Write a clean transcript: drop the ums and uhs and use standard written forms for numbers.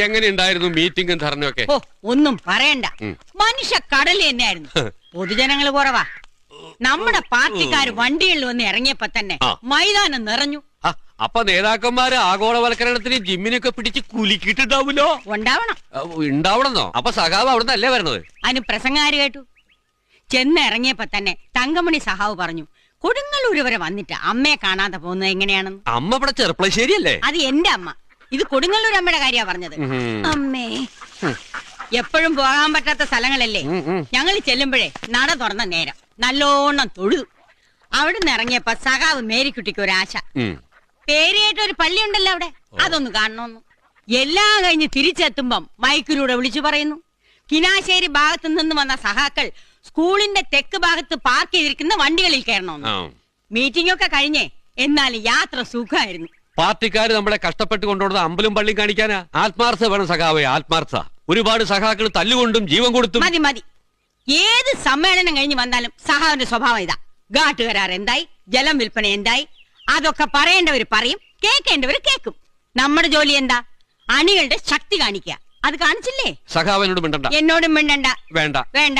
എങ്ങനെയുണ്ടായിരുന്നു മീറ്റിംഗും ധർണയൊക്കെ? ഓ, ഒന്നും പറയണ്ട. മനുഷ്യ കടല് തന്നെയായിരുന്നു. പൊതുജനങ്ങൾ കുറവാ. നമ്മുടെ പാർട്ടിക്കാർ വണ്ടികളിൽ വന്ന് ഇറങ്ങിയപ്പോ തന്നെ മൈതാനം നിറഞ്ഞു. അപ്പൊ നേതാക്കന്മാര് ആഗോളവൽക്കരണത്തിന് ജിമ്മിനൊക്കെ പിടിച്ച് കുലുക്കിട്ടുണ്ടാവുമല്ലോ. ഉണ്ടാവണമെന്നോ? അപ്പൊ സഖാവ് അവിടുന്ന് അല്ലേ വരുന്നത്? അതിന് പ്രസംഗാര് കേട്ടു. ചെന്നിറങ്ങിയപ്പോ തന്നെ തങ്കമണി സഹാവ് പറഞ്ഞു, കൊടുങ്ങല്ലൂര് വരെ വന്നിട്ട് അമ്മയെ കാണാതെ പോകുന്നത് എങ്ങനെയാണെന്ന്. അമ്മ ഇവിടെ ചെറുപ്പളശ്ശേരിയല്ലേ? അത് എന്റെ അമ്മ. ഇത് കൊടുങ്ങല്ലൂർ അമ്മയുടെ കാര്യ പറഞ്ഞത്. അമ്മേ, എപ്പോഴും പോകാൻ പറ്റാത്ത സ്ഥലങ്ങളല്ലേ. ഞങ്ങൾ ചെല്ലുമ്പോഴേ നട തുറന്ന നേരം നല്ലോണം തൊഴുതു. അവിടുന്ന് ഇറങ്ങിയപ്പോ സഖാവ് മേരിക്കുട്ടിക്ക് ഒരാശ. പേരിയായിട്ട് ഒരു പള്ളി ഉണ്ടല്ലോ അവിടെ, അതൊന്ന് കാണണമെന്ന്. എല്ലാം കഴിഞ്ഞ് തിരിച്ചെത്തുമ്പം മൈക്കിലൂടെ വിളിച്ചു പറയുന്നു, കിനാശ്ശേരി ഭാഗത്തു നിന്ന് വന്ന സഹാക്കൾ സ്കൂളിന്റെ തെക്ക് ഭാഗത്ത് പാർക്ക് ചെയ്തിരിക്കുന്ന വണ്ടികളിൽ കയറണമെന്ന്. മീറ്റിംഗ് ഒക്കെ കഴിഞ്ഞേ, എന്നാലും യാത്ര സുഖമായിരുന്നു. പാർട്ടിക്കാര് നമ്മളെ കഷ്ടപ്പെട്ട് കൊണ്ടുപോകുന്നത് അമ്പലം പള്ളി കാണിക്കാനാ. ആത്മാർത്ഥ വേണം സഖാവേ, ആത്മാർത്ഥ. ഒരുപാട് സഖാക്കൾ തല്ലുകൊണ്ടും ജീവൻ കൊടുത്തും. മതി മതി. ഏത് സമ്മേളനം കഴിഞ്ഞ് വന്നാലും സഹാവിന്റെ സ്വഭാവം ഇതാ. ഘാട്ട് കരാർ എന്തായി, ജലം വിൽപ്പന എന്തായി, അതൊക്കെ പറയേണ്ടവര് പറയും, കേൾക്കേണ്ടവര് കേൾക്കും. നമ്മുടെ ജോലി എന്താ? അണികളുടെ ശക്തി കാണിക്കുക. അത് കാണിച്ചില്ലേ? സഖാവിനോട് മിണ്ടണ്ട. എന്നോടും മിണ്ടണ്ട. വേണ്ട വേണ്ട.